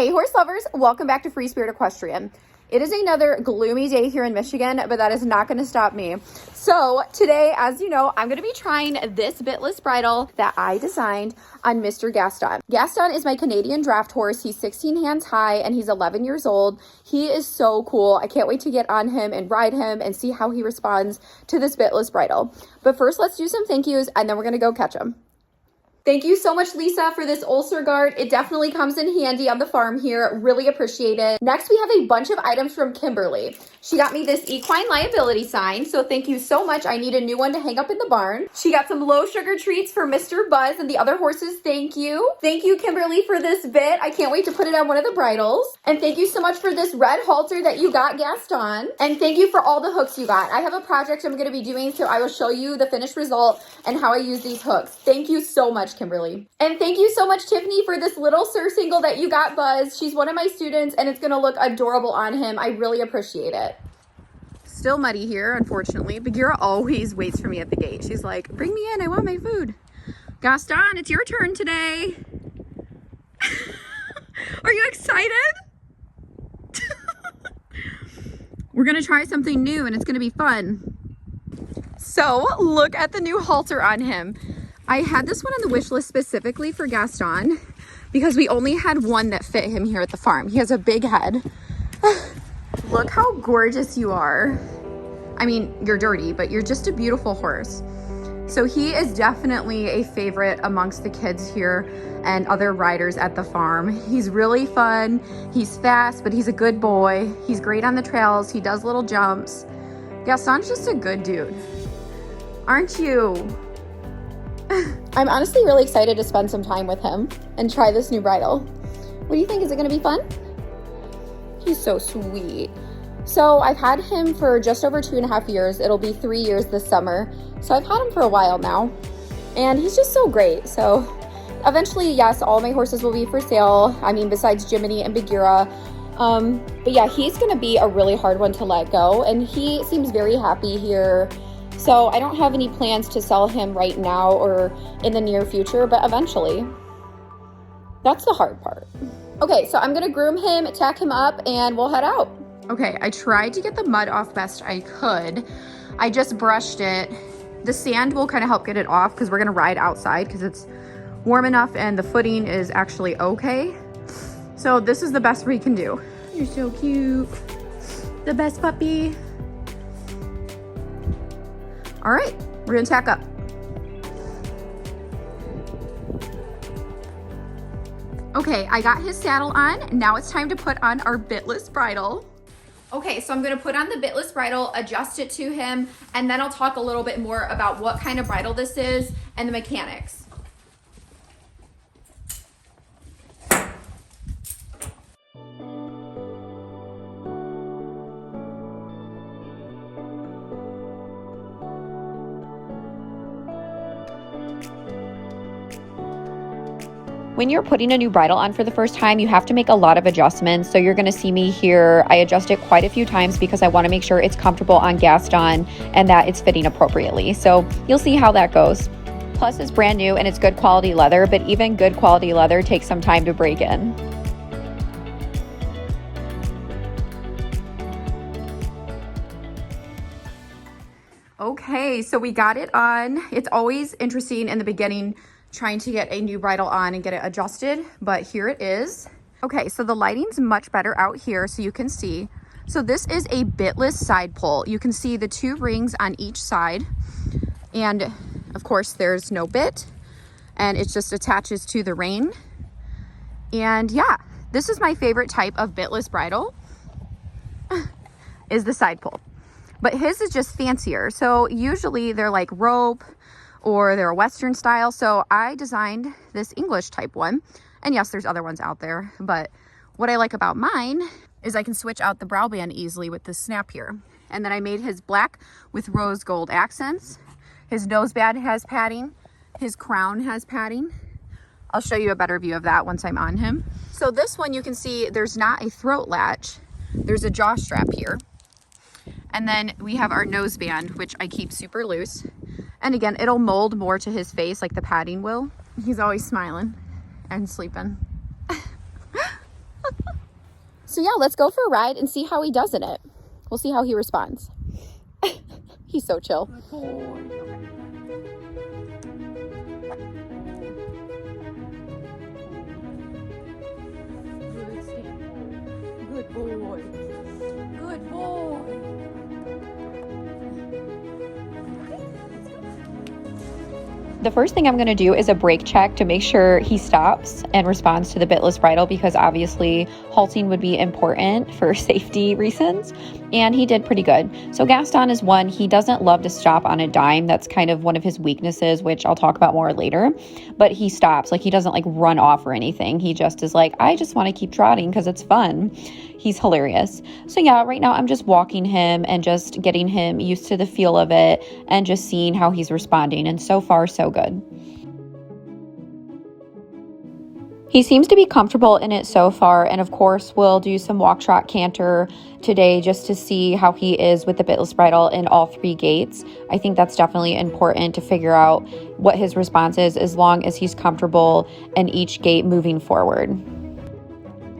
Hey horse lovers, welcome back to Free Spirit Equestrian. It is another gloomy day here in Michigan, but that is not going to stop me. So today, as you know, I'm going to be trying this bitless bridle that I designed on Mr. Gaston. Gaston is my Canadian draft horse. He's 16 hands high and he's 11 years old. He is so cool. I can't wait to get on him and ride him and see how he responds to this bitless bridle. But first, let's do some thank yous and then we're going to go catch him. Thank you so much, Lisa, for this ulcer guard. It definitely comes in handy on the farm here. Really appreciate it. Next, we have a bunch of items from Kimberly. She got me this equine liability sign, so thank you so much. I need a new one to hang up in the barn. She got some low sugar treats for Mr. Buzz and the other horses. Thank you. Thank you, Kimberly, for this bit. I can't wait to put it on one of the bridles. And thank you so much for this red halter that you got, Gaston. And thank you for all the hooks you got. I have a project I'm going to be doing, so I will show you the finished result and how I use these hooks. Thank you so much, Kimberly. And thank you so much, Tiffany, for this little surcingle that you got Buzz. She's one of my students and it's going to look adorable on him. I really appreciate it. Still muddy here, unfortunately. Bagheera always waits for me at the gate. She's like, bring me in, I want my food. Gaston, it's your turn today. Are you excited? We're going to try something new and it's going to be fun. So look at the new halter on him. I had this one on the wish list specifically for Gaston because we only had one that fit him here at the farm. He has a big head. Look how gorgeous you are. I mean, you're dirty, but you're just a beautiful horse. So he is definitely a favorite amongst the kids here and other riders at the farm. He's really fun. He's fast, but he's a good boy. He's great on the trails. He does little jumps. Gaston's just a good dude. Aren't you? I'm honestly really excited to spend some time with him and try this new bridle. What do you think? Is it going to be fun? He's so sweet. So I've had him for just over 2.5 years. It'll be 3 years this summer. So I've had him for a while now and he's just so great. So eventually, yes, all my horses will be for sale. I mean, besides Jiminy and Bagheera. But yeah, he's going to be a really hard one to let go and he seems very happy here. So I don't have any plans to sell him right now or in the near future, but eventually. That's the hard part. Okay, so I'm gonna groom him, tack him up, and we'll head out. Okay, I tried to get the mud off best I could. I just brushed it. The sand will kind of help get it off because we're gonna ride outside because it's warm enough and the footing is actually okay. So this is the best we can do. You're so cute. The best puppy. All right, we're gonna tack up. Okay, I got his saddle on. Now it's time to put on our bitless bridle. Okay, so I'm gonna put on the bitless bridle, adjust it to him, and then I'll talk a little bit more about what kind of bridle this is and the mechanics. When you're putting a new bridle on for the first time, you have to make a lot of adjustments. So you're gonna see me here. I adjust it quite a few times because I wanna make sure it's comfortable on Gaston and that it's fitting appropriately. So you'll see how that goes. Plus it's brand new and it's good quality leather, but even good quality leather takes some time to break in. Okay, so we got it on. It's always interesting in the beginning trying to get a new bridle on and get it adjusted, but here it is. Okay, so the lighting's much better out here so you can see. So this is a bitless side pull. You can see the 2 rings on each side. And of course there's no bit and it just attaches to the rein. And yeah, this is my favorite type of bitless bridle is the side pull. But his is just fancier. So usually they're like rope or they're a Western style. So I designed this English type one. And yes, there's other ones out there. But what I like about mine is I can switch out the brow band easily with this snap here. And then I made his black with rose gold accents. His nose band has padding. His crown has padding. I'll show you a better view of that once I'm on him. So this one you can see there's not a throat latch. There's a jaw strap here. And then we have our nose band, which I keep super loose. And again, it'll mold more to his face like the padding will. He's always smiling and sleeping. So yeah, let's go for a ride and see how he does in it. We'll see how he responds. He's so chill. Good boy. Good boy. The first thing I'm going to do is a brake check to make sure he stops and responds to the bitless bridle, because obviously halting would be important for safety reasons, and he did pretty good. So Gaston is one, he doesn't love to stop on a dime. That's kind of one of his weaknesses, which I'll talk about more later, but he stops. Like, he doesn't like run off or anything. He just is like, I just want to keep trotting because it's fun. He's hilarious. So yeah, right now I'm just walking him and just getting him used to the feel of it and just seeing how he's responding. And so far, so good. He seems to be comfortable in it so far. And of course, we'll do some walk, trot, canter today just to see how he is with the bitless bridle in all 3 gaits. I think that's definitely important to figure out what his response is as long as he's comfortable in each gait moving forward.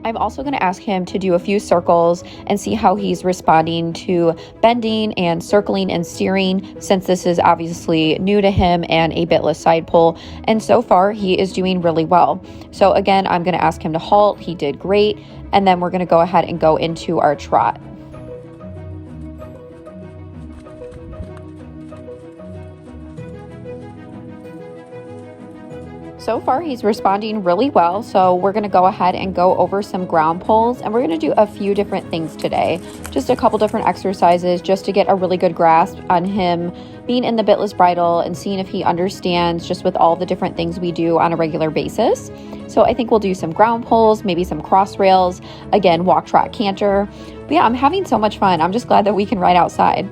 I'm also going to ask him to do a few circles and see how he's responding to bending and circling and steering, since this is obviously new to him and a bitless side pull. And so far, he is doing really well. So again, I'm going to ask him to halt. He did great. And then we're going to go ahead and go into our trot. So far, he's responding really well, so we're going to go ahead and go over some ground pulls, and we're going to do a few different things today. Just a couple different exercises just to get a really good grasp on him being in the bitless bridle and seeing if he understands just with all the different things we do on a regular basis. So I think we'll do some ground pulls, maybe some cross rails, again, walk, trot, canter. But yeah, I'm having so much fun. I'm just glad that we can ride outside.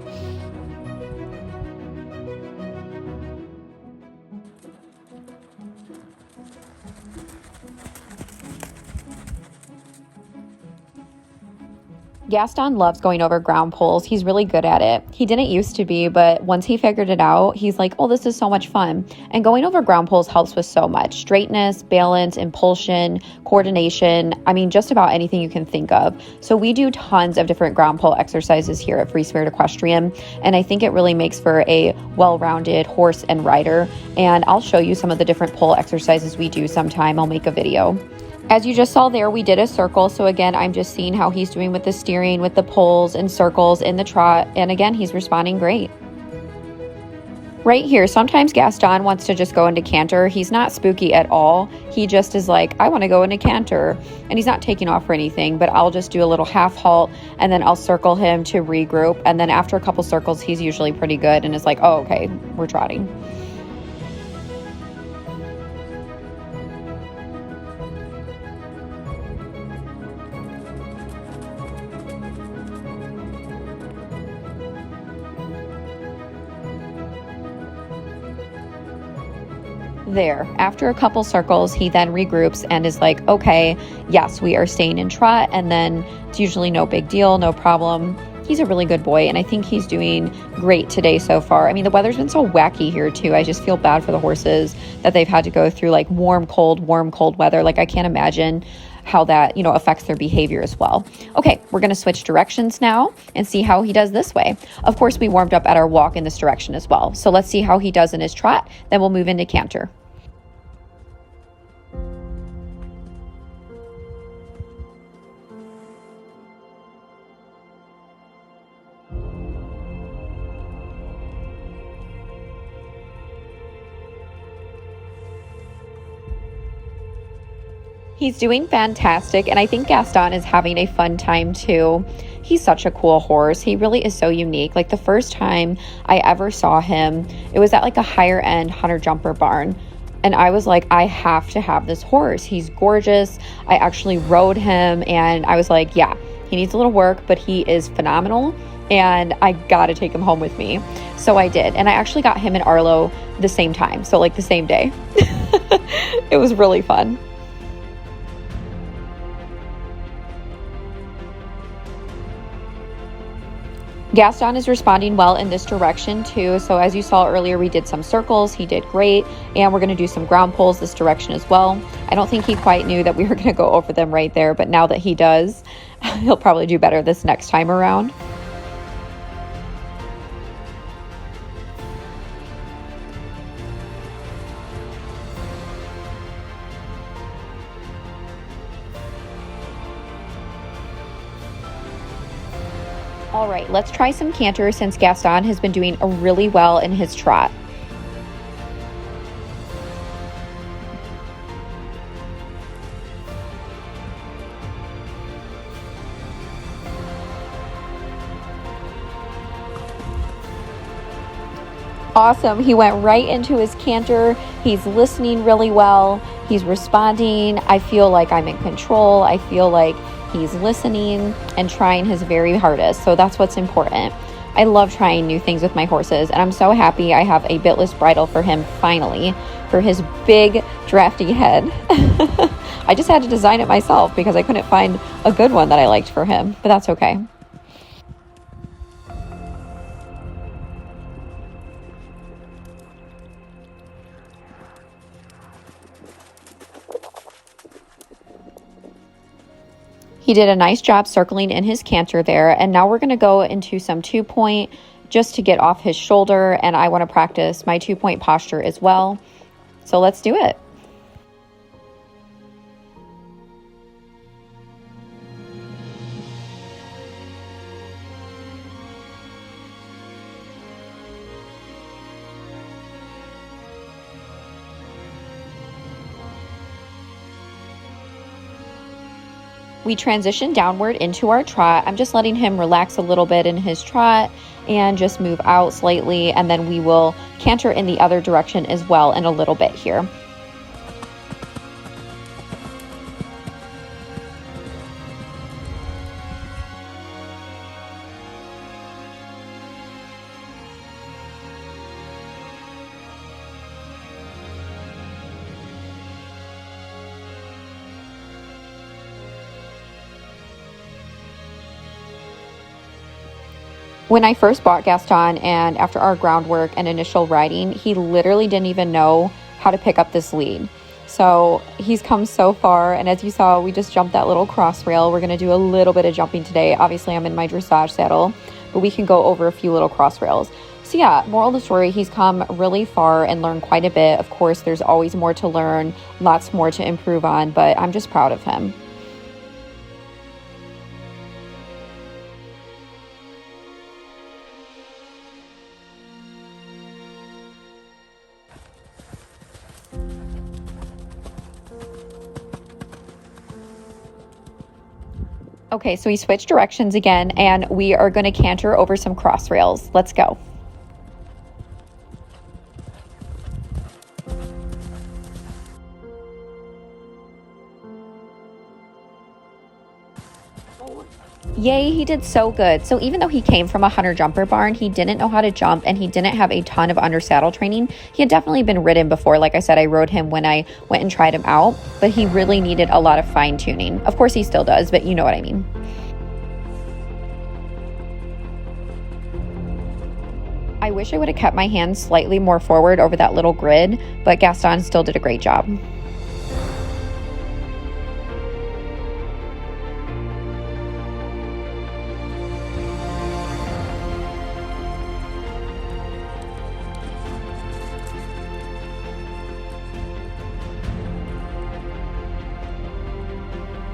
Gaston loves going over ground pulls. He's really good at it. He didn't used to be, but once he figured it out, he's like, oh, this is so much fun. And going over ground pulls helps with so much. Straightness, balance, impulsion, coordination. I mean, just about anything you can think of. So we do tons of different ground pull exercises here at Free Spirit Equestrian. And I think it really makes for a well-rounded horse and rider. And I'll show you some of the different pull exercises we do sometime. I'll make a video. As you just saw there, we did a circle. So again, I'm just seeing how he's doing with the steering, with the pulls and circles in the trot. And again, he's responding great. Right here, sometimes Gaston wants to just go into canter. He's not spooky at all. He just is like, I want to go into canter. And he's not taking off or anything, but I'll just do a little half halt and then I'll circle him to regroup. And then after a couple circles, he's usually pretty good and is like, oh, okay, we're trotting. There, after a couple circles, he then regroups and is like, okay, yes, we are staying in trot. And then it's usually no big deal, no problem. He's a really good boy, and I think he's doing great today so far. I mean, the weather's been so wacky here too. I just feel bad for the horses that they've had to go through like warm, cold weather. Like, I can't imagine how that, affects their behavior as well. Okay, we're going to switch directions now and see how he does this way. Of course, we warmed up at our walk in this direction as well. So let's see how he does in his trot. Then we'll move into canter. He's doing fantastic, and I think Gaston is having a fun time too. He's such a cool horse. He really is so unique. Like, the first time I ever saw him, it was at like a higher end hunter jumper barn. And I was like, I have to have this horse. He's gorgeous. I actually rode him and I was like, yeah, he needs a little work, but he is phenomenal. And I got to take him home with me. So I did. And I actually got him and Arlo the same time. So like the same day. It was really fun. Gaston is responding well in this direction too. So as you saw earlier, we did some circles. He did great. And we're going to do some ground pulls this direction as well. I don't think he quite knew that we were going to go over them right there, but now that he does, He'll probably do better this next time around. All right, let's try some canter since Gaston has been doing really well in his trot. Awesome. He went right into his canter. He's listening really well. He's responding. I feel like I'm in control. I feel like he's listening and trying his very hardest. So that's what's important. I love trying new things with my horses, and I'm so happy I have a bitless bridle for him finally, for his big drafty head. I just had to design it myself because I couldn't find a good one that I liked for him, but that's okay. He did a nice job circling in his canter there, and now we're going to go into some 2-point just to get off his shoulder, and I want to practice my 2-point posture as well. So let's do it. We transition downward into our trot. I'm just letting him relax a little bit in his trot and just move out slightly, and then we will canter in the other direction as well in a little bit here. When I first bought Gaston, and after our groundwork and initial riding, he literally didn't even know how to pick up this lead. So he's come so far, and as you saw, we just jumped that little cross rail. We're going to do a little bit of jumping today. Obviously, I'm in my dressage saddle, but we can go over a few little cross rails. So yeah, moral of the story, he's come really far and learned quite a bit. Of course, there's always more to learn, lots more to improve on, but I'm just proud of him. Okay, so we switched directions again, and we are going to canter over some cross rails. Let's go. Yay, he did so good. So even though he came from a hunter jumper barn, he didn't know how to jump, and he didn't have a ton of under saddle training. He had definitely been ridden before. Like I said, I rode him when I went and tried him out, but he really needed a lot of fine tuning. Of course he still does, but you know what I mean. I wish I would have kept my hands slightly more forward over that little grid, but Gaston still did a great job.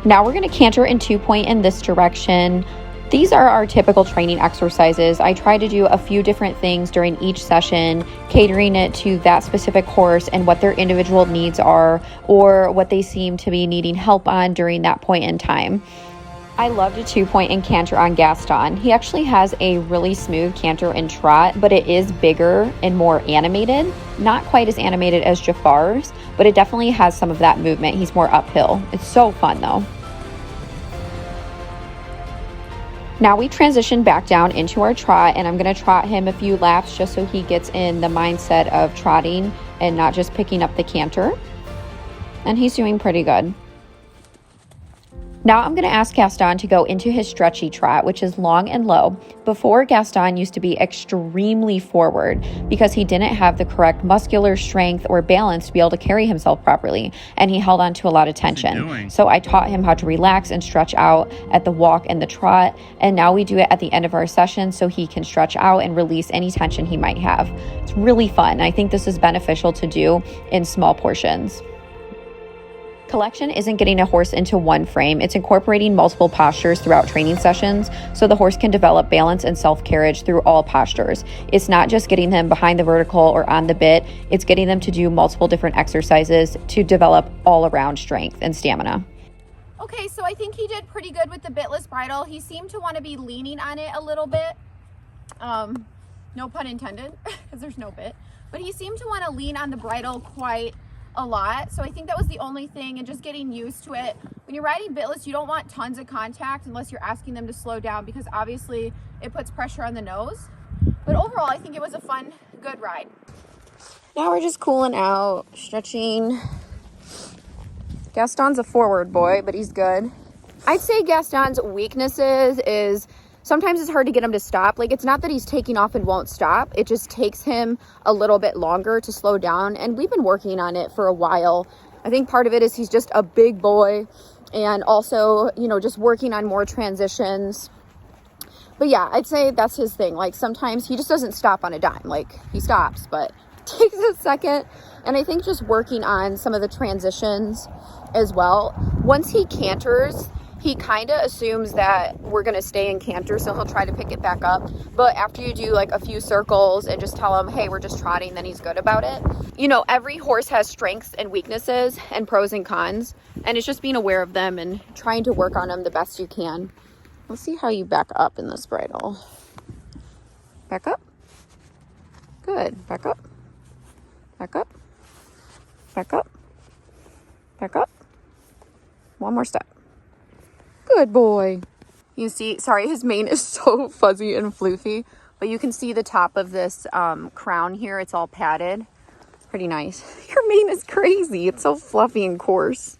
Now we're going to canter in 2-point in this direction. These are our typical training exercises. I try to do a few different things during each session, catering it to that specific horse and what their individual needs are, or what they seem to be needing help on during that point in time. I loved a 2-point and canter on Gaston. He actually has a really smooth canter and trot, but it is bigger and more animated. Not quite as animated as Jafar's, but it definitely has some of that movement. He's more uphill. It's so fun though. Now we transition back down into our trot, and I'm going to trot him a few laps just so he gets in the mindset of trotting and not just picking up the canter. And he's doing pretty good. Now I'm going to ask Gaston to go into his stretchy trot, which is long and low. Before, Gaston used to be extremely forward because he didn't have the correct muscular strength or balance to be able to carry himself properly, and he held on to a lot of tension. So I taught him how to relax and stretch out at the walk and the trot, and now we do it at the end of our session so he can stretch out and release any tension he might have. It's really fun. I think this is beneficial to do in small portions. Collection isn't getting a horse into one frame. It's incorporating multiple postures throughout training sessions so the horse can develop balance and self-carriage through all postures. It's not just getting them behind the vertical or on the bit. It's getting them to do multiple different exercises to develop all-around strength and stamina. Okay, so I think he did pretty good with the bitless bridle. He seemed to want to be leaning on it a little bit. No pun intended, because there's no bit. But he seemed to want to lean on the bridle quite a lot, so I think that was the only thing, and just getting used to it. When you're riding bitless, you don't want tons of contact unless you're asking them to slow down, because obviously it puts pressure on the nose. But overall, I think it was a fun, good ride. Now we're just cooling out, stretching. Gaston's a forward boy, but he's good. I'd say Gaston's weaknesses is sometimes it's hard to get him to stop. Like, it's not that he's taking off and won't stop. It just takes him a little bit longer to slow down. And we've been working on it for a while. I think part of it is he's just a big boy, and also, you know, just working on more transitions. But yeah, I'd say that's his thing. Like, sometimes he just doesn't stop on a dime. Like, he stops, but it takes a second. And I think just working on some of the transitions as well. Once he canters, he kind of assumes that we're going to stay in canter, so he'll try to pick it back up. But after you do like a few circles and just tell him, hey, we're just trotting, then he's good about it. You know, every horse has strengths and weaknesses and pros and cons, and it's just being aware of them and trying to work on them the best you can. Let's see how you back up in this bridle. Back up. Good. Back up. Back up. Back up. Back up. One more step. Good boy. You see, sorry, his mane is so fuzzy and floofy, but you can see the top of this crown here. It's all padded. Pretty nice. Your mane is crazy. It's so fluffy and coarse.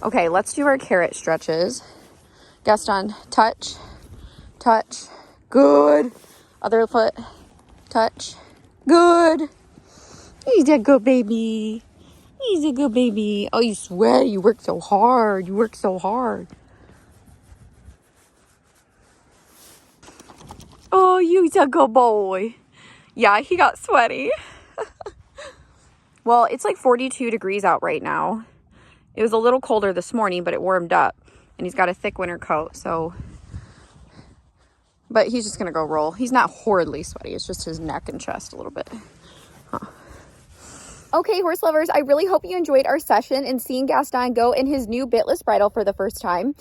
Okay, let's do our carrot stretches. Gaston, touch, touch, good. Other foot, touch, good. He's a good baby. He's a good baby. Oh, you sweat. You work so hard. You work so hard. Oh, you's a good boy. Yeah, he got sweaty. Well, it's like 42 degrees out right now. It was a little colder this morning, but it warmed up. And he's got a thick winter coat, so. But he's just going to go roll. He's not horridly sweaty. It's just his neck and chest a little bit. Huh. Okay, horse lovers, I really hope you enjoyed our session and seeing Gaston go in his new bitless bridle for the first time.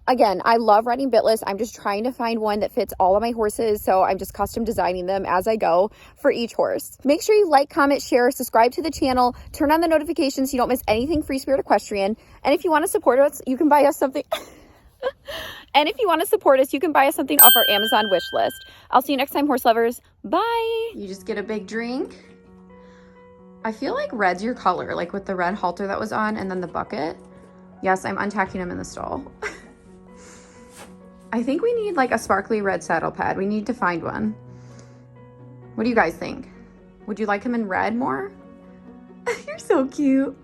Again, I love riding bitless. I'm just trying to find one that fits all of my horses, so I'm just custom designing them as I go for each horse. Make sure you like, comment, share, subscribe to the channel, turn on the notifications so you don't miss anything Free Spirit Equestrian. And if you want to support us, you can buy us something. And if you want to support us, you can buy us something off our Amazon wish list. I'll see you next time, horse lovers. Bye. You just get a big drink. I feel like red's your color, like with the red halter that was on and then the bucket. Yes, I'm untacking him in the stall. I think we need like a sparkly red saddle pad. We need to find one. What do you guys think? Would you like him in red more? You're so cute.